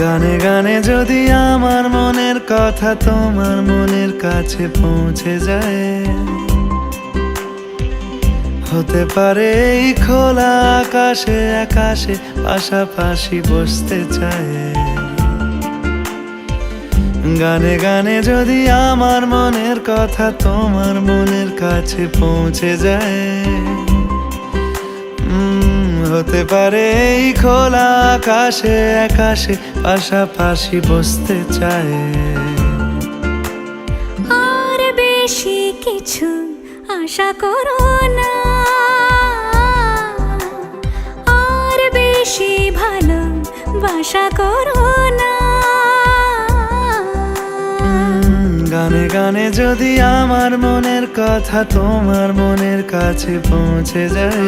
গানে গানে যদি আমার মনের কথা তোমার মনের কাছে পৌঁছে যায়, হতে পারে এই খোলা আকাশে আকাশে পাশাপাশি বসতে চায়। গানে গানে যদি আমার মনের কথা তোমার মনের কাছে পৌঁছে যায়, হতে পারে এই খোলা আকাশে আকাশে পাশাপাশি বসতে চায়। আর বেশি কিছু আশা করো না, আর বেশি ভালোবাসা করো না। গানে গানে যদি আমার মনের কথা তোমার মনের কাছে পৌঁছে যায়,